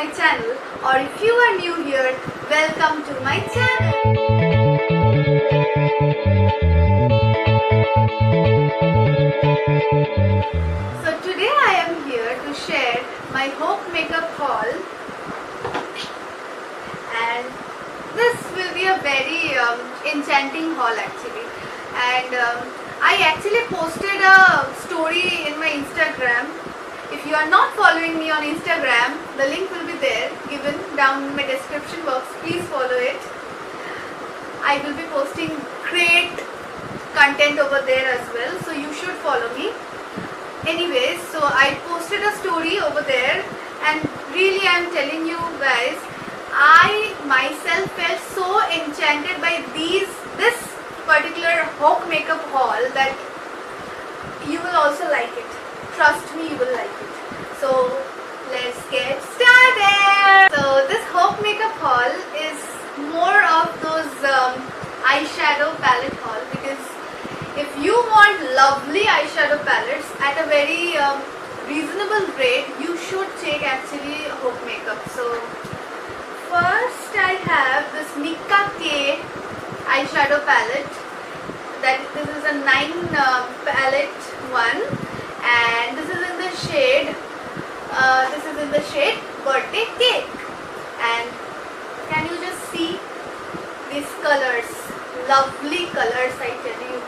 my channel, or if you are new here, welcome to my channel. So today I am here to share my Hope makeup haul, and this will be a very enchanting haul actually. And I actually posted a story in my Instagram. If you are not following me on Instagram, the link will be there given down in my description box. Please follow it. I will be posting great content over there as well, so you should follow me. Anyways, so I posted a story over there, and really I am telling you guys, I myself felt so enchanted by this particular Hope makeup haul that you will also like it. Trust me, you will like it. So let's get started. So this Hope makeup haul is more of those eyeshadow palette haul, because if you want lovely eyeshadow palettes at a very reasonable rate, you should take actually Hope makeup. So first I have this Nicka K eyeshadow palette. This is a 9 palette one, and this is in the shade Birthday Cake. And can you just see these colors? Lovely colors, I tell you.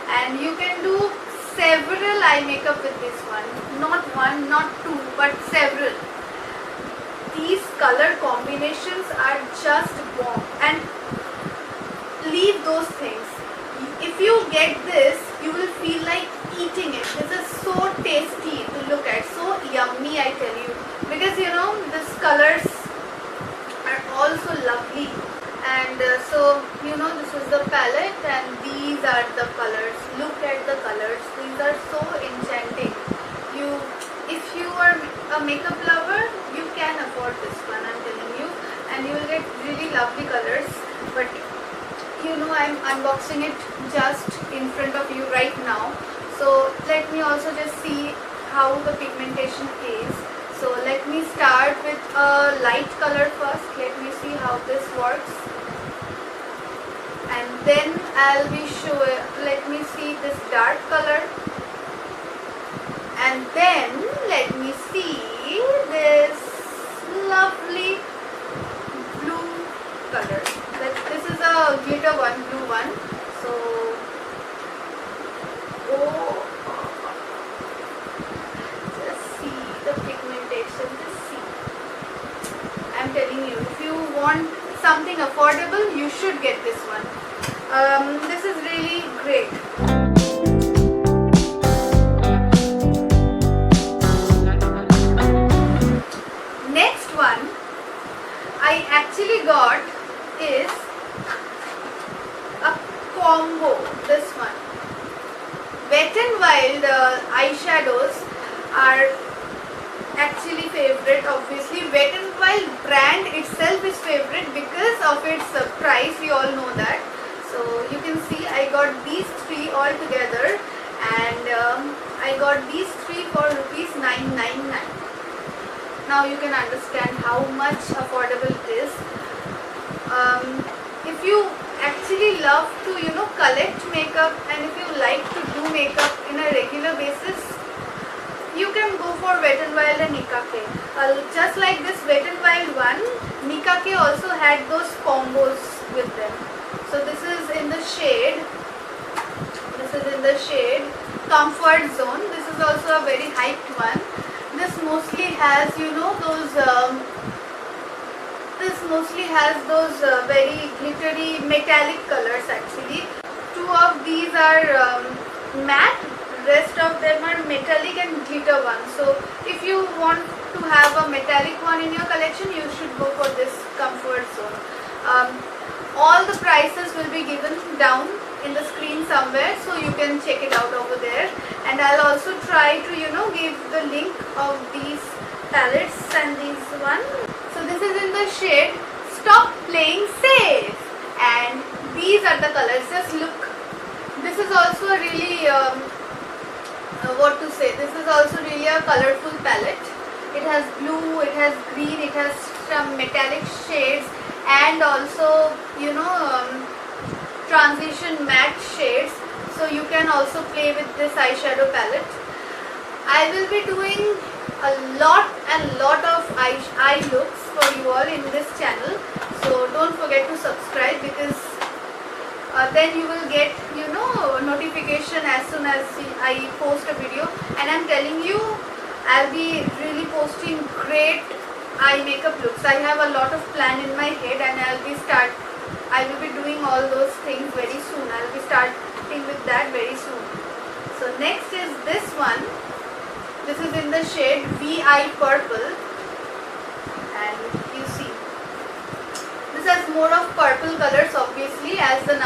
And you can do several eye makeup with this one. Not one, not two, but several. These color combinations are just bomb. And leave those things. If you get this, you will feel like eating it. This is so tasty to look at, so yummy, I tell you. Because you know, these colors are also lovely. And so you know, this is the palette and these are the colors. Look at the colors. These are so enchanting. If you are a makeup lover, you can afford this one, I'm telling you. And you will get really lovely colors. But you know, I'm unboxing it just in front of you right now. So let me also just see how the pigmentation is. So let me start with a light color first. Let me see how this works. And then I'll be showing, let me see this dark color. And then let me see this lovely blue color. This is a glitter one, blue one. So, just see the pigmentation. Just see. I'm telling you, if you want something affordable, you should get this one. This is really great. Next one I actually got is a combo. This one, Wet n Wild eyeshadows are actually favorite. Obviously, Wet n Wild brand itself is favorite because of its price. We all know that. So you can see I got these three all together, and I got these three for rupees 999. Now you can understand how much affordable it is. If you actually love to, you know, collect makeup, and if you like to do makeup in a regular basis, you can go for Wet n Wild and Nicka K. Just like this Wet n Wild one, Nicka K also had those combos with them. So this is in the shade. Comfort Zone. This is also a very hyped one. This mostly has, you know, those. Very glittery metallic colors actually. Two of these are matte. Rest of them are metallic and glitter ones. So if you want to have a metallic one in your collection, you should go for this Comfort Zone. All the prices will be given down in the screen somewhere, so you can check it out over there. And I'll also try to, you know, give the link of these palettes and these one. So this is in the shade Stop Playing Safe, and these are the colors. Just look. This is also a really this is also really a colorful palette. It has blue, it has green, it has some metallic shades, and also transition matte shades, so you can also play with this eyeshadow palette. I will be doing a lot of eye looks for you all in this channel, so don't forget to subscribe, because then you will get notification as soon as I post a video. And I'm telling you, I'll be really posting great eye makeup looks. I have a lot of plan in my head, and I will be doing all those things very soon. I'll be starting with that very soon. So next is this one. This is in the shade VI Purple, and you see this has more of purple colors, obviously, as the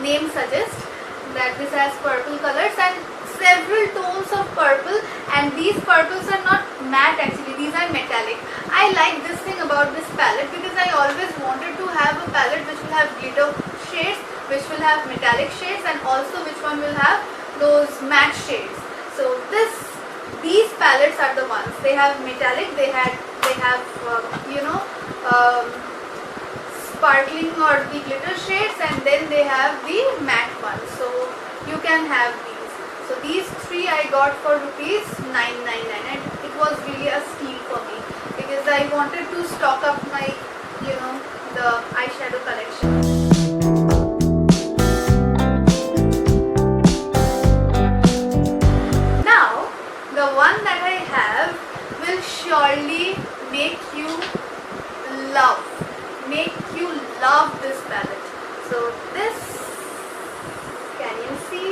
name suggests that this has purple colors and several tones of purple. And these purples are not matte, actually these are metallic. I like this thing about this palette, because I always wanted to have a palette which will have glitter shades, which will have metallic shades, and also which one will have those matte shades. So these palettes are the ones. They have metallic, they have sparkling or the glitter shades, and then they have the matte ones. So you can have these. So these three I got for rupees 999, and it was really a steal for me, because I wanted to stock up my the eyeshadow collection. One that I have will surely make you love this palette. So this, can you see?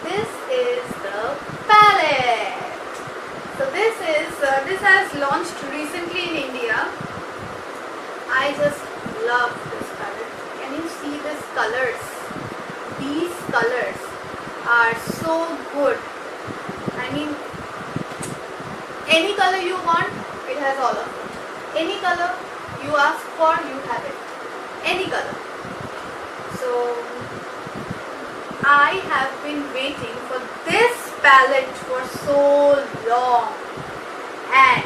This is the palette. So this has launched recently in India. I just love this palette. Can you see these colors? These colors are so good. I mean, any color you want, it has all of it. Any color you ask for, you have it. Any color. So I have been waiting for this palette for so long, and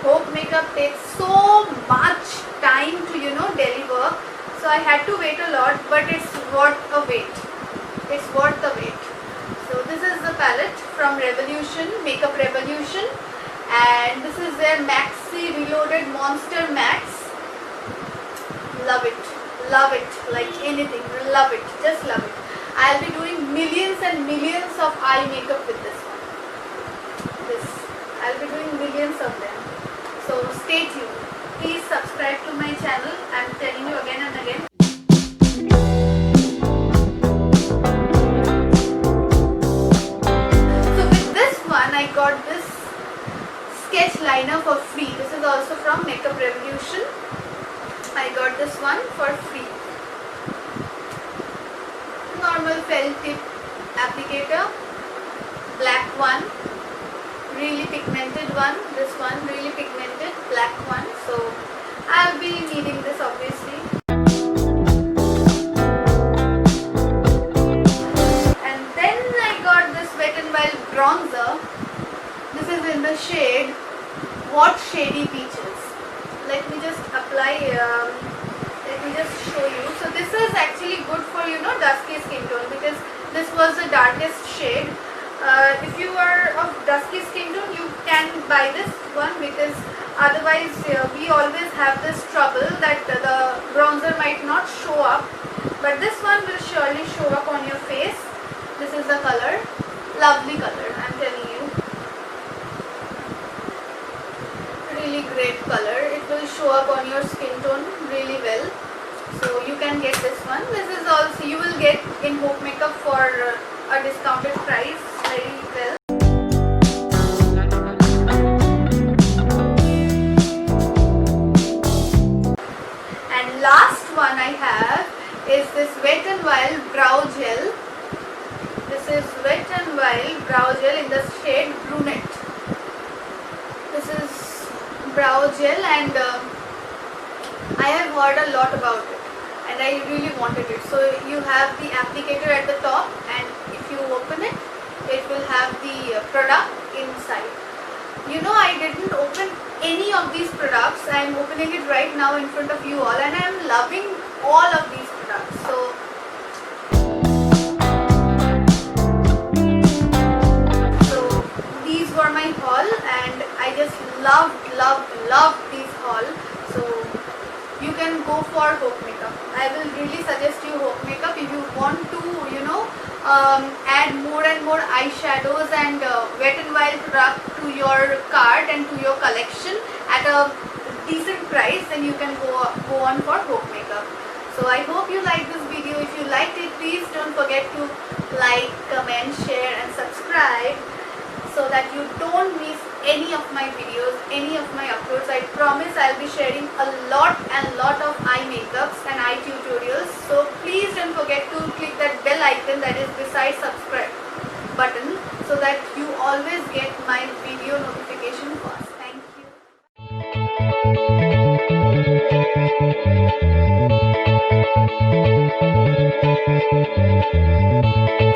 Hope Makeup takes so much time to deliver, so I had to wait a lot, but it's worth a wait. It's worth the wait. So this is the palette from Makeup Revolution, and this is their Maxi Reloaded Monster Max. Love it like anything. Love it, just love it. I'll be doing millions and millions of eye makeup with this one. I'll be doing millions of them. So stay tuned. Please subscribe to my channel. I'm telling you again and again. I got this sketch liner for free. This is also from Makeup Revolution. I got this one for free. Normal felt tip applicator, black one, really pigmented one. This one really pigmented, black one. So I'll be needing this obviously. And then I got this Wet n Wild bronzer. This is in the shade What Shady Peaches. Let me just apply, let me just show you. So this is actually good for dusky skin tone, because this was the darkest shade. If you are of dusky skin tone, you can buy this one, because otherwise we always have this trouble that the bronzer might not show up, but this one will surely show up on your face. This is the color. Lovely color, I'm telling you. Really great color. It will show up on your skin tone really well. So you can get this one. This is also you will get in Hope Makeup for a discounted price very well. And last one I have is this Wet n Wild Brow Gel. This is Wet n Wild Brow Gel in the shade Brunette. This is brow gel, and I have heard a lot about it, and I really wanted it. So you have the applicator at the top, and if you open it, it will have the product inside. You know, I didn't open any of these products. I am opening it right now in front of you all, and I am loving all of these products. So these were my haul, and I just loved these haul. So you can go for Hope Makeup. I will really suggest you Hope Makeup if you want to, add more and more eyeshadows and Wet n Wild product to your cart and to your collection at a decent price, then you can go on for Hope Makeup. So I hope you liked this video. If you liked it, please don't forget to like, comment, share and subscribe, so that you don't miss any of my videos, any of my uploads. I promise I'll be sharing a lot of eye makeups and eye tutorials. So please don't forget to click that bell icon that is beside subscribe button, so that you always get my video notification first. Thank you.